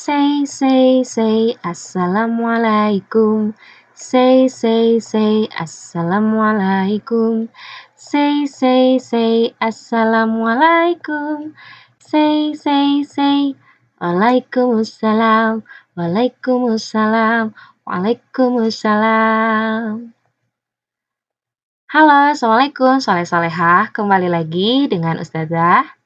Say, assalamualaikum. Say, assalamualaikum. Say, assalamualaikum. Say, waalaikumsalam. Waalaikumsalam. Waalaikumsalam. Halo, assalamualaikum, soleh-solehah. Kembali lagi dengan Ustazah.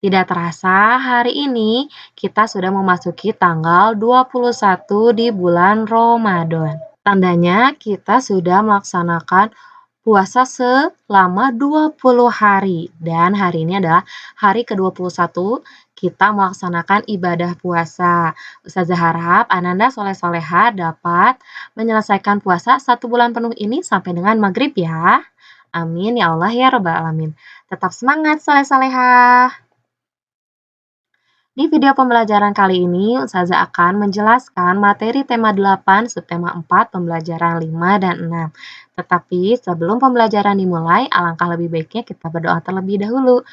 Tidak terasa, hari ini kita sudah memasuki tanggal 21 di bulan Ramadan. Tandanya kita sudah melaksanakan puasa selama 20 hari. Dan hari ini adalah hari ke-21 kita melaksanakan ibadah puasa. Ustazah harap Ananda soleh-soleha dapat menyelesaikan puasa 1 bulan penuh ini sampai dengan maghrib ya. Amin ya Allah ya Rabbal Alamin. Tetap semangat soleh-solehah. Di video pembelajaran kali ini, Ustazah akan menjelaskan materi tema 8, subtema 4, pembelajaran 5 dan 6. Tetapi sebelum pembelajaran dimulai, alangkah lebih baiknya kita berdoa terlebih dahulu.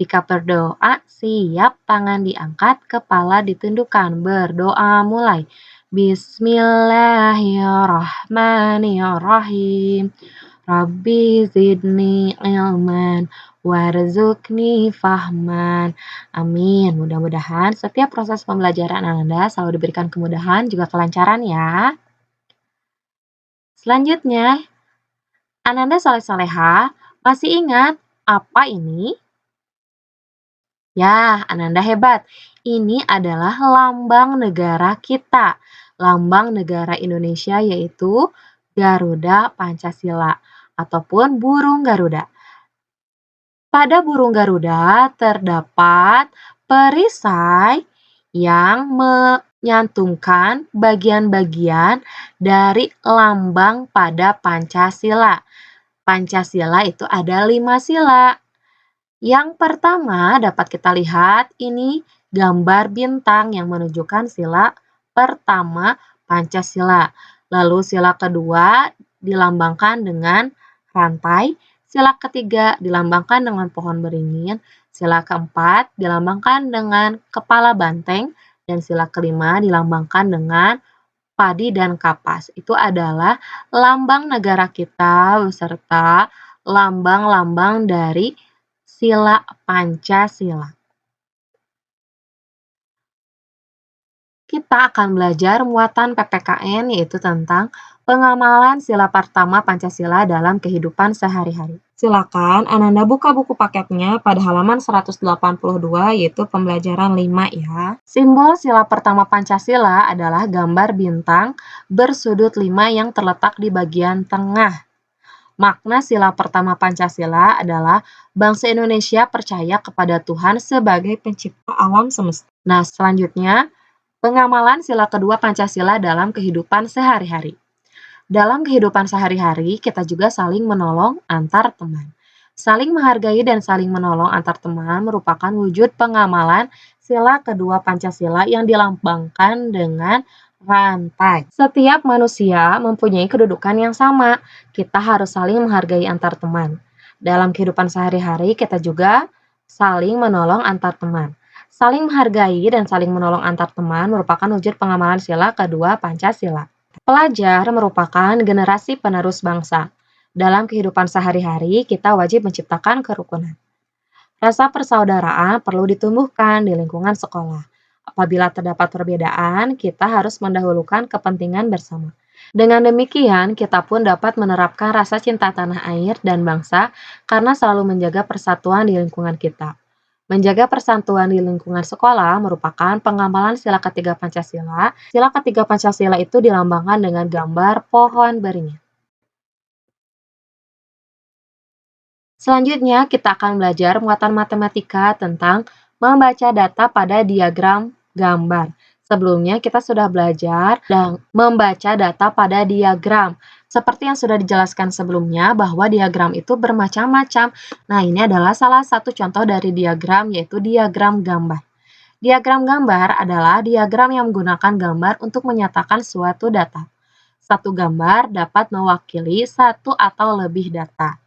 Sikap berdoa, siap, tangan diangkat, kepala ditundukkan. Berdoa mulai. Bismillahirrahmanirrahim. Rabbi zidni ilman warzuqni fahman. Amin. Mudah-mudahan setiap proses pembelajaran Anda selalu diberikan kemudahan juga kelancaran ya. Selanjutnya, Ananda soleh-soleha masih ingat apa ini? Ya, Ananda hebat. Ini adalah lambang negara kita. Lambang negara Indonesia yaitu Garuda Pancasila ataupun burung Garuda. Pada burung Garuda terdapat perisai yang menyantumkan bagian-bagian dari lambang pada Pancasila. Pancasila itu ada 5 sila. Yang pertama dapat kita lihat ini gambar bintang yang menunjukkan sila pertama Pancasila. Lalu sila kedua dilambangkan dengan rantai, sila ketiga dilambangkan dengan pohon beringin, sila keempat dilambangkan dengan kepala banteng, dan sila kelima dilambangkan dengan padi dan kapas. Itu adalah lambang negara kita beserta lambang-lambang dari sila Pancasila. Kita akan belajar muatan PPKN yaitu tentang pengamalan sila pertama Pancasila dalam kehidupan sehari-hari. Silakan Ananda buka buku paketnya pada halaman 182 yaitu pembelajaran 5 ya. Simbol sila pertama Pancasila adalah gambar bintang bersudut 5 yang terletak di bagian tengah. Makna sila pertama Pancasila adalah bangsa Indonesia percaya kepada Tuhan sebagai pencipta alam semesta. Nah, selanjutnya pengamalan sila kedua Pancasila dalam kehidupan sehari-hari. Dalam kehidupan sehari-hari, kita juga saling menolong antar teman. Saling menghargai dan saling menolong antar teman merupakan wujud pengamalan sila kedua Pancasila yang dilambangkan dengan rantai. Setiap manusia mempunyai kedudukan yang sama. Kita harus saling menghargai antar teman. Dalam kehidupan sehari-hari, kita juga saling menolong antar teman. Saling menghargai dan saling menolong antar teman merupakan wujud pengamalan sila kedua Pancasila. Pelajar merupakan generasi penerus bangsa. Dalam kehidupan sehari-hari, kita wajib menciptakan kerukunan. Rasa persaudaraan perlu ditumbuhkan di lingkungan sekolah. Apabila terdapat perbedaan, kita harus mendahulukan kepentingan bersama. Dengan demikian, kita pun dapat menerapkan rasa cinta tanah air dan bangsa karena selalu menjaga persatuan di lingkungan kita. Menjaga persatuan di lingkungan sekolah merupakan pengamalan sila ketiga Pancasila. Sila ketiga Pancasila itu dilambangkan dengan gambar pohon beringin. Selanjutnya, kita akan belajar muatan matematika tentang membaca data pada diagram gambar. Sebelumnya, kita sudah belajar dan membaca data pada diagram. Seperti yang sudah dijelaskan sebelumnya bahwa diagram itu bermacam-macam. Nah, ini adalah salah satu contoh dari diagram yaitu diagram gambar. Diagram gambar adalah diagram yang menggunakan gambar untuk menyatakan suatu data. Satu gambar dapat mewakili satu atau lebih data.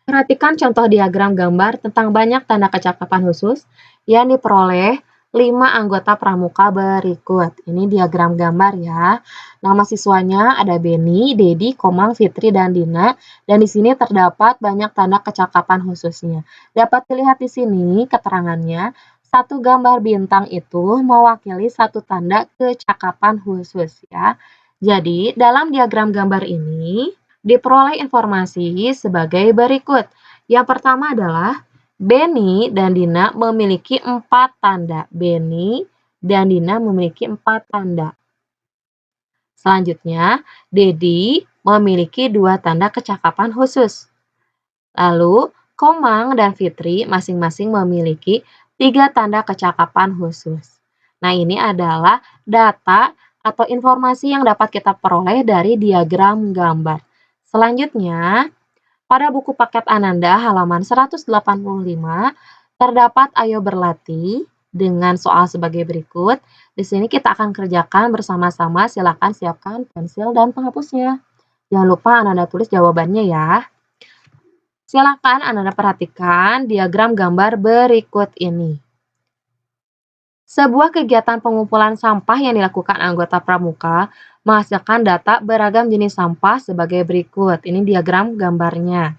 Perhatikan contoh diagram gambar tentang banyak tanda kecakapan khusus yang diperoleh 5 anggota pramuka berikut. Ini diagram gambar ya. Nama siswanya ada Beni, Dedi, Komang, Fitri, dan Dina. Dan di sini terdapat banyak tanda kecakapan khususnya. Dapat dilihat di sini keterangannya. Satu gambar bintang itu mewakili satu tanda kecakapan khusus ya. Jadi, dalam diagram gambar ini diperoleh informasi sebagai berikut. Yang pertama adalah Beni dan Dina memiliki 4 tanda. Beni dan Dina memiliki 4 tanda. Selanjutnya, Dedi memiliki 2 tanda kecakapan khusus. Lalu, Komang dan Fitri masing-masing memiliki 3 tanda kecakapan khusus. Nah, ini adalah data atau informasi yang dapat kita peroleh dari diagram gambar. Selanjutnya, pada buku paket Ananda halaman 185 terdapat ayo berlatih dengan soal sebagai berikut. Di sini kita akan kerjakan bersama-sama, silakan siapkan pensil dan penghapusnya. Jangan lupa Ananda tulis jawabannya ya. Silakan Ananda perhatikan diagram gambar berikut ini. Sebuah kegiatan pengumpulan sampah yang dilakukan anggota pramuka menghasilkan data beragam jenis sampah sebagai berikut. Ini diagram gambarnya.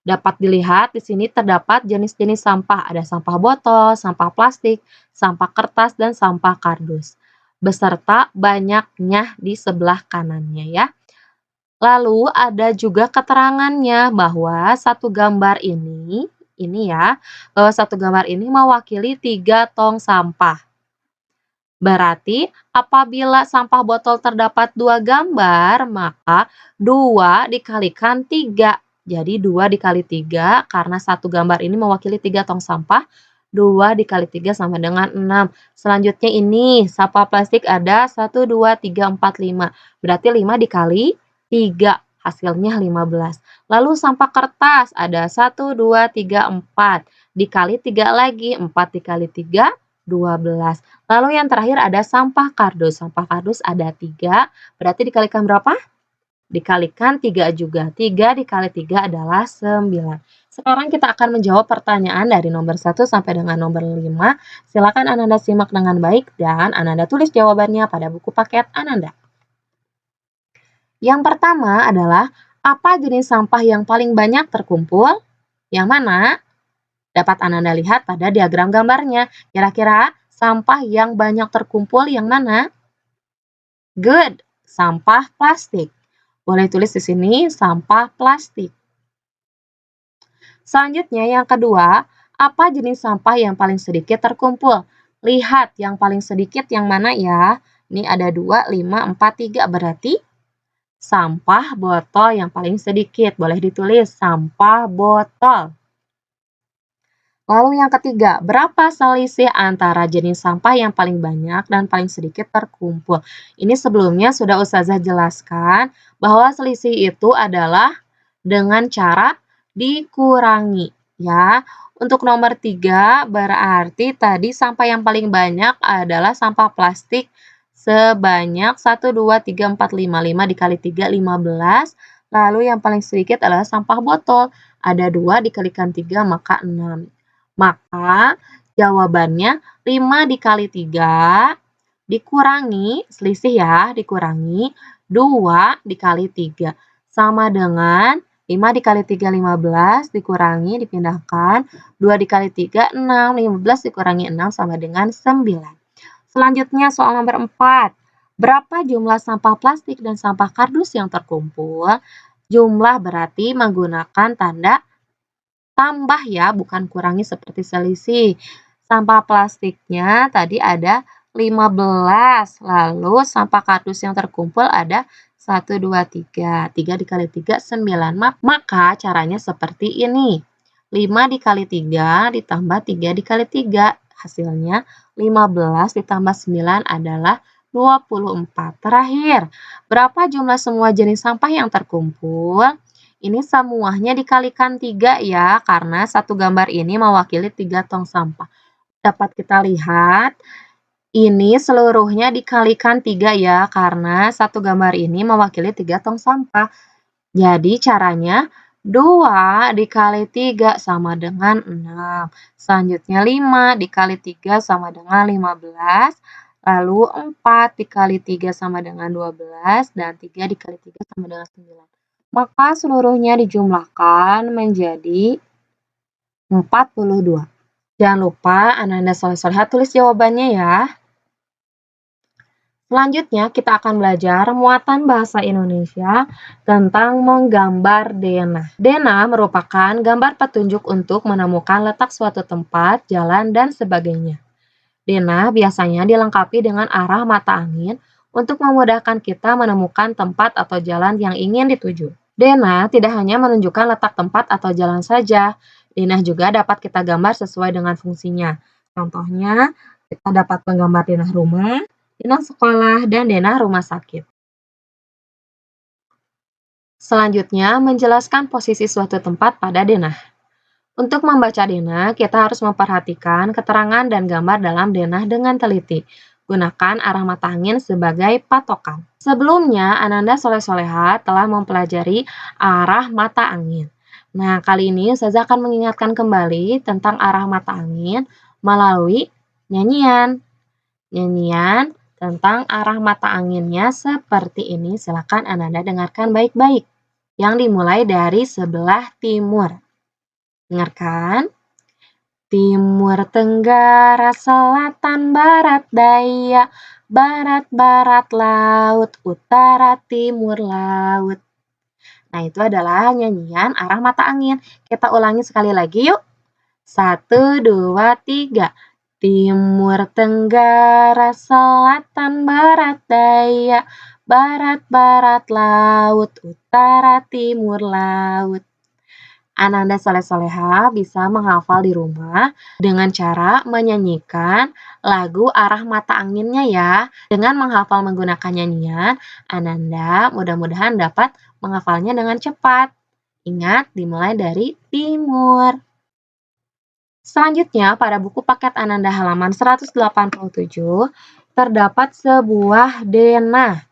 Dapat dilihat di sini terdapat jenis-jenis sampah. Ada sampah botol, sampah plastik, sampah kertas, dan sampah kardus. Beserta banyaknya di sebelah kanannya ya. Lalu ada juga keterangannya bahwa satu gambar ini ya, bahwa satu gambar ini mewakili 3 tong sampah. Berarti apabila sampah botol terdapat 2 gambar, maka 2 dikalikan 3. Jadi 2 dikali 3, karena satu gambar ini mewakili 3 tong sampah, 2 dikali 3 sama dengan 6. Selanjutnya ini, sampah plastik ada 1, 2, 3, 4, 5. Berarti 5 dikali 3, hasilnya 15. Lalu sampah kertas ada 1, 2, 3, 4. Dikali 3 lagi, 4 dikali 3, 12. Lalu yang terakhir ada sampah kardus. Sampah kardus ada 3, berarti dikalikan berapa? Dikalikan 3 juga. 3 dikali 3 adalah 9. Sekarang kita akan menjawab pertanyaan dari nomor 1 sampai dengan nomor 5. Silakan Ananda simak dengan baik dan Ananda tulis jawabannya pada buku paket Ananda. Yang pertama adalah, apa jenis sampah yang paling banyak terkumpul? Yang mana? Dapat Ananda lihat pada diagram gambarnya. Kira-kira sampah yang banyak terkumpul yang mana? Good, sampah plastik. Boleh tulis di sini sampah plastik. Selanjutnya yang kedua, apa jenis sampah yang paling sedikit terkumpul? Lihat yang paling sedikit yang mana ya? Ini ada 2, 5, 4, 3. Berarti sampah botol yang paling sedikit. Boleh ditulis sampah botol. Lalu yang ketiga, berapa selisih antara jenis sampah yang paling banyak dan paling sedikit terkumpul? Ini sebelumnya sudah Ustazah jelaskan bahwa selisih itu adalah dengan cara dikurangi ya. Untuk nomor 3 berarti tadi sampah yang paling banyak adalah sampah plastik sebanyak 1, 2, 3, 4, 5. 5 dikali 3, 15. Lalu yang paling sedikit adalah sampah botol. Ada 2 dikalikan 3 maka 6. Maka jawabannya 5 dikali 3 dikurangi, selisih ya, dikurangi 2 dikali 3. Sama dengan 5 dikali 3, 15, dikurangi, dipindahkan. 2 dikali 3, 6. 15 dikurangi 6 sama dengan 9. Selanjutnya soal nomor 4. Berapa jumlah sampah plastik dan sampah kardus yang terkumpul? Jumlah berarti menggunakan tanda tambah ya, bukan kurangi seperti selisih. Sampah plastiknya tadi ada 15, lalu sampah kardus yang terkumpul ada 1, 2, 3. 3 dikali 3, 9. Maka caranya seperti ini. 5 dikali 3 ditambah 3 dikali 3. Hasilnya 15 ditambah 9 adalah 24. Terakhir, berapa jumlah semua jenis sampah yang terkumpul? Ini semuanya dikalikan 3 ya, karena satu gambar ini mewakili 3 tong sampah. Dapat kita lihat, ini seluruhnya dikalikan 3 ya, karena satu gambar ini mewakili 3 tong sampah. Jadi caranya 2 dikali 3 sama dengan 6. Selanjutnya 5 dikali 3 sama dengan 15. Lalu 4 dikali 3 sama dengan 12. Dan 3 dikali 3 sama dengan 9. Maka seluruhnya dijumlahkan menjadi 42. Jangan lupa Ananda soleh-soleha tulis jawabannya ya. Selanjutnya kita akan belajar muatan bahasa Indonesia tentang menggambar denah. Denah merupakan gambar petunjuk untuk menemukan letak suatu tempat, jalan, dan sebagainya. Denah biasanya dilengkapi dengan arah mata angin untuk memudahkan kita menemukan tempat atau jalan yang ingin dituju. Denah tidak hanya menunjukkan letak tempat atau jalan saja, denah juga dapat kita gambar sesuai dengan fungsinya. Contohnya, kita dapat menggambar denah rumah, denah sekolah, dan denah rumah sakit. Selanjutnya, menjelaskan posisi suatu tempat pada denah. Untuk membaca denah, kita harus memperhatikan keterangan dan gambar dalam denah dengan teliti. Gunakan arah mata angin sebagai patokan. Sebelumnya, Ananda Soleh-Soleha telah mempelajari arah mata angin. Nah, kali ini Ustazah akan mengingatkan kembali tentang arah mata angin melalui nyanyian. Nyanyian tentang arah mata anginnya seperti ini. Silakan Ananda dengarkan baik-baik. Yang dimulai dari sebelah timur. Dengarkan. Timur, tenggara, selatan, barat, daya, barat, barat, laut, utara, timur, laut. Nah, itu adalah nyanyian arah mata angin. Kita ulangi sekali lagi yuk. 1, 2, 3. Timur, tenggara, selatan, barat, daya, barat, barat, laut, utara, timur, laut. Ananda Soleh-Soleha bisa menghafal di rumah dengan cara menyanyikan lagu arah mata anginnya ya. Dengan menghafal menggunakan nyanyian, Ananda mudah-mudahan dapat menghafalnya dengan cepat. Ingat, dimulai dari timur. Selanjutnya, pada buku paket Ananda halaman 187, terdapat sebuah denah.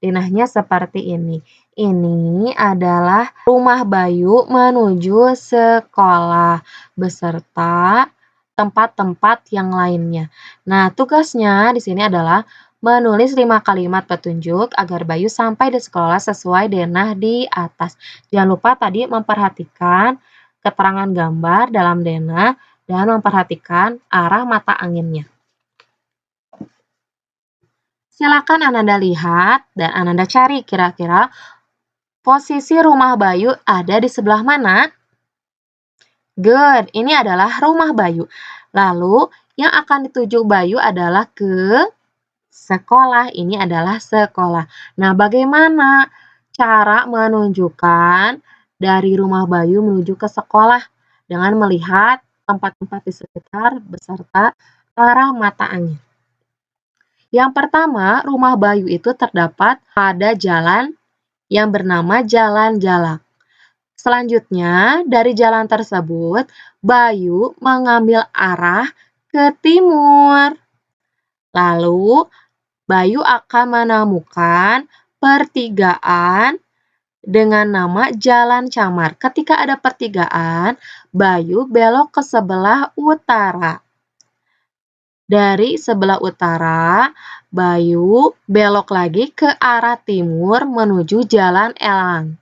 Denahnya seperti ini. Ini adalah rumah Bayu menuju sekolah beserta tempat-tempat yang lainnya. Nah, tugasnya di sini adalah menulis 5 kalimat petunjuk agar Bayu sampai di sekolah sesuai denah di atas. Jangan lupa tadi memperhatikan keterangan gambar dalam denah dan memperhatikan arah mata anginnya. Silakan Ananda lihat dan Ananda cari kira-kira posisi rumah Bayu ada di sebelah mana? Good, ini adalah rumah Bayu. Lalu, yang akan dituju Bayu adalah ke sekolah. Ini adalah sekolah. Nah, bagaimana cara menunjukkan dari rumah Bayu menuju ke sekolah? Dengan melihat tempat-tempat di sekitar beserta arah mata angin. Yang pertama, rumah Bayu itu terdapat pada jalan yang bernama Jalan Jalak. Selanjutnya, dari jalan tersebut, Bayu mengambil arah ke timur. Lalu, Bayu akan menemukan pertigaan dengan nama Jalan Camar. Ketika ada pertigaan, Bayu belok ke sebelah utara. Dari sebelah utara, Bayu belok lagi ke arah timur menuju Jalan Elang.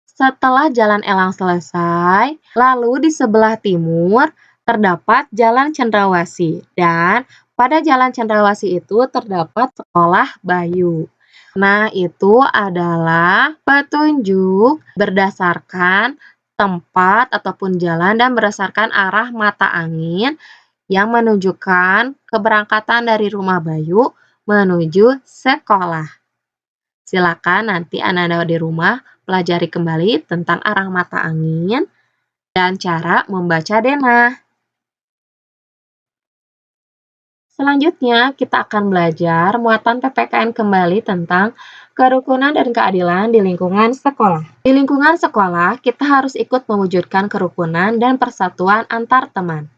Setelah Jalan Elang selesai, lalu di sebelah timur terdapat Jalan Cendrawasih. Dan pada Jalan Cendrawasih itu terdapat sekolah Bayu. Nah, itu adalah petunjuk berdasarkan tempat ataupun jalan dan berdasarkan arah mata angin yang menunjukkan keberangkatan dari rumah Bayu menuju sekolah. Silakan nanti Ananda di rumah pelajari kembali tentang arah mata angin dan cara membaca denah. Selanjutnya, kita akan belajar muatan PPKN kembali tentang kerukunan dan keadilan di lingkungan sekolah. Di lingkungan sekolah, kita harus ikut mewujudkan kerukunan dan persatuan antar teman.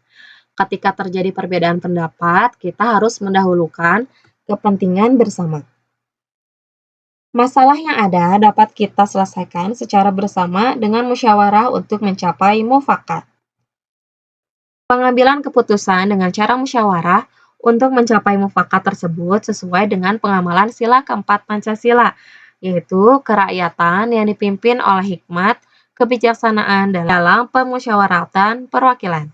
Ketika terjadi perbedaan pendapat, kita harus mendahulukan kepentingan bersama. Masalah yang ada dapat kita selesaikan secara bersama dengan musyawarah untuk mencapai mufakat. Pengambilan keputusan dengan cara musyawarah untuk mencapai mufakat tersebut sesuai dengan pengamalan sila keempat Pancasila, yaitu kerakyatan yang dipimpin oleh hikmat, kebijaksanaan dalam pemusyawaratan perwakilan.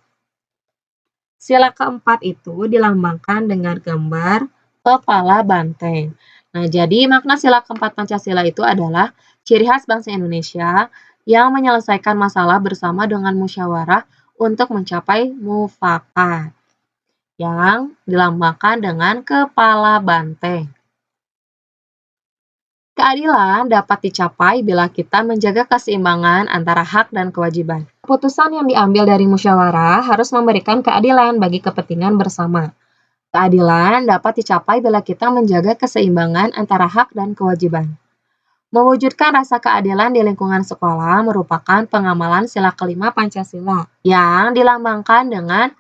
Sila keempat itu dilambangkan dengan gambar kepala banteng. Nah, jadi makna sila keempat Pancasila itu adalah ciri khas bangsa Indonesia yang menyelesaikan masalah bersama dengan musyawarah untuk mencapai mufakat yang dilambangkan dengan kepala banteng. Keadilan dapat dicapai bila kita menjaga keseimbangan antara hak dan kewajiban. Keputusan yang diambil dari musyawarah harus memberikan keadilan bagi kepentingan bersama. Keadilan dapat dicapai bila kita menjaga keseimbangan antara hak dan kewajiban. Mewujudkan rasa keadilan di lingkungan sekolah merupakan pengamalan sila kelima Pancasila yang dilambangkan dengan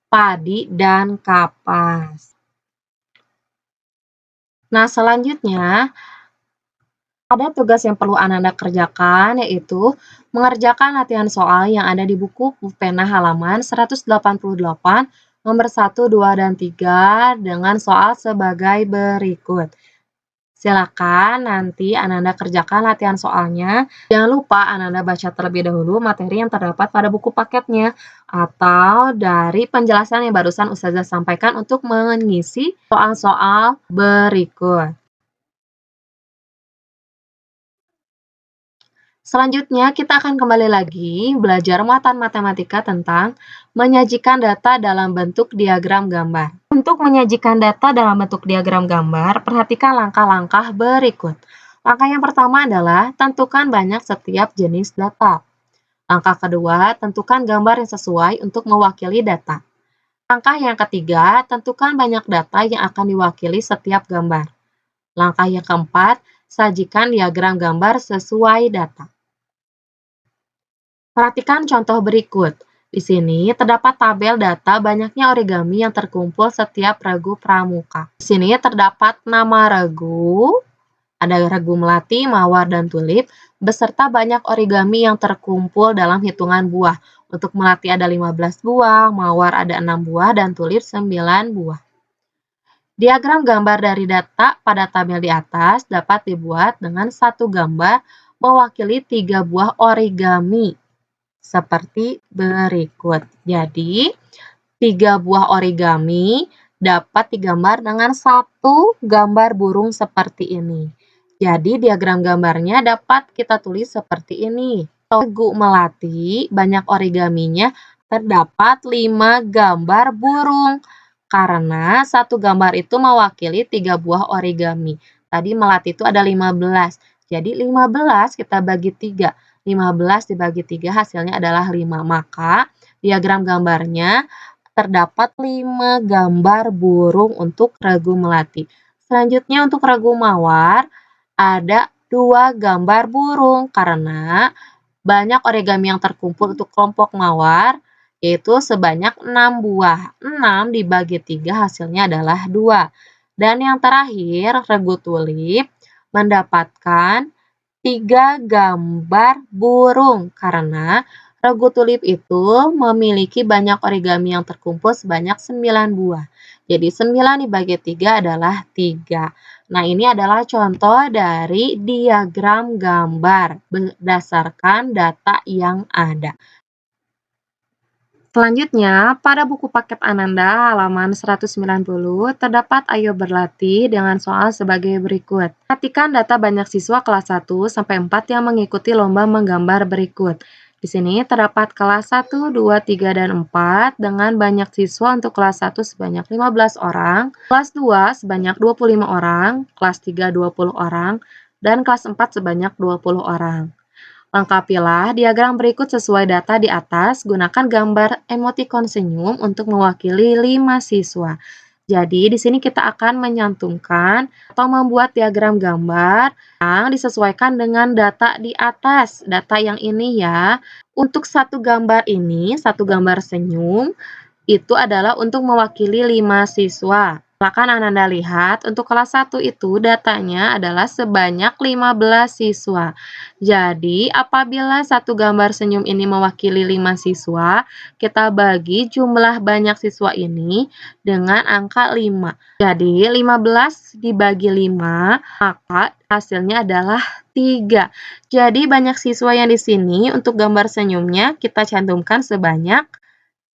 padi dan kapas. Nah, selanjutnya ada tugas yang perlu Ananda kerjakan, yaitu mengerjakan latihan soal yang ada di buku pena halaman 188 nomor 1, 2, dan 3 dengan soal sebagai berikut. Silakan nanti Ananda kerjakan latihan soalnya. Jangan lupa Ananda baca terlebih dahulu materi yang terdapat pada buku paketnya atau dari penjelasan yang barusan Ustazah sampaikan untuk mengisi soal-soal berikut. Selanjutnya, kita akan kembali lagi belajar muatan matematika tentang menyajikan data dalam bentuk diagram gambar. Untuk menyajikan data dalam bentuk diagram gambar, perhatikan langkah-langkah berikut. Langkah yang pertama adalah tentukan banyak setiap jenis data. Langkah kedua, tentukan gambar yang sesuai untuk mewakili data. Langkah yang ketiga, tentukan banyak data yang akan diwakili setiap gambar. Langkah yang keempat, sajikan diagram gambar sesuai data. Perhatikan contoh berikut. Di sini terdapat tabel data banyaknya origami yang terkumpul setiap regu pramuka. Di sini terdapat nama regu, ada regu melati, mawar, dan tulip, beserta banyak origami yang terkumpul dalam hitungan buah. Untuk melati ada 15 buah, mawar ada 6 buah, dan tulip 9 buah. Diagram gambar dari data pada tabel di atas dapat dibuat dengan satu gambar mewakili 3 buah origami. Seperti berikut. Jadi, 3 buah origami dapat digambar dengan satu gambar burung seperti ini. Jadi, diagram gambarnya dapat kita tulis seperti ini. Regu melati, banyak origaminya, terdapat 5 gambar burung. Karena satu gambar itu mewakili 3 buah origami. Tadi melati itu ada 15. Jadi, 15 kita bagi 3. 15 dibagi 3 hasilnya adalah 5. Maka diagram gambarnya terdapat 5 gambar burung untuk regu melati. Selanjutnya untuk regu mawar ada 2 gambar burung karena banyak origami yang terkumpul untuk kelompok mawar yaitu sebanyak 6 buah. 6 dibagi 3 hasilnya adalah 2. Dan yang terakhir regu tulip mendapatkan 3 gambar burung karena regu tulip itu memiliki banyak origami yang terkumpul sebanyak 9 buah. Jadi 9 dibagi 3 adalah 3. Nah, ini adalah contoh dari diagram gambar berdasarkan data yang ada. Selanjutnya, pada buku paket Ananda halaman 190 terdapat Ayo Berlatih dengan soal sebagai berikut. Perhatikan data banyak siswa kelas 1 sampai 4 yang mengikuti lomba menggambar berikut. Di sini terdapat kelas 1, 2, 3, dan 4 dengan banyak siswa untuk kelas 1 sebanyak 15 orang, kelas 2 sebanyak 25 orang, kelas 3 20 orang, dan kelas 4 sebanyak 20 orang. Lengkapilah diagram berikut sesuai data di atas, gunakan gambar emotikon senyum untuk mewakili 5 siswa. Jadi, di sini kita akan menyantumkan atau membuat diagram gambar yang disesuaikan dengan data di atas. Data yang ini ya. Untuk satu gambar ini, satu gambar senyum, itu adalah untuk mewakili 5 siswa. Silakan Ananda lihat, untuk kelas 1 itu datanya adalah sebanyak 15 siswa. Jadi, apabila satu gambar senyum ini mewakili 5 siswa, kita bagi jumlah banyak siswa ini dengan angka 5. Jadi, 15 dibagi 5, maka hasilnya adalah 3. Jadi, banyak siswa yang di sini untuk gambar senyumnya kita cantumkan sebanyak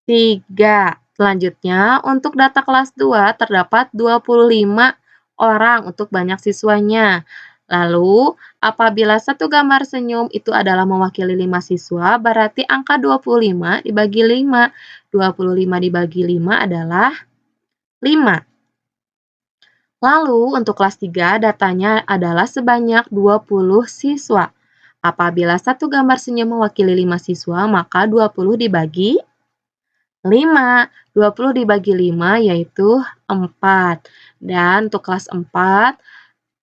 3. Selanjutnya, untuk data kelas 2 terdapat 25 orang untuk banyak siswanya. Lalu, apabila satu gambar senyum itu adalah mewakili 5 siswa, berarti angka 25 dibagi 5. 25 dibagi 5 adalah 5. Lalu, untuk kelas 3 datanya adalah sebanyak 20 siswa. Apabila satu gambar senyum mewakili 5 siswa, maka 20 dibagi 5. 20 dibagi 5 yaitu 4. Dan untuk kelas 4,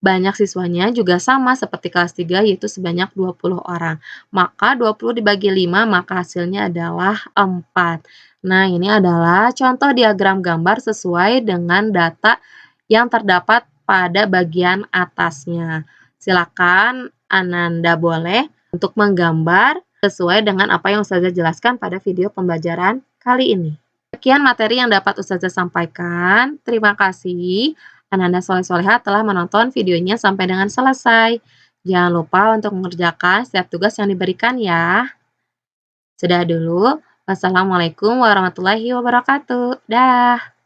banyak siswanya juga sama seperti kelas 3 yaitu sebanyak 20 orang. Maka 20 dibagi 5 maka hasilnya adalah 4. Nah, ini adalah contoh diagram gambar sesuai dengan data yang terdapat pada bagian atasnya. Silakan Ananda boleh untuk menggambar sesuai dengan apa yang Ustazah jelaskan pada video pembelajaran kali ini. Sekian materi yang dapat Ustazah sampaikan. Terima kasih. Ananda Soleh-Soleha telah menonton videonya sampai dengan selesai. Jangan lupa untuk mengerjakan setiap tugas yang diberikan ya. Sudah dulu. Wassalamualaikum warahmatullahi wabarakatuh. Dah.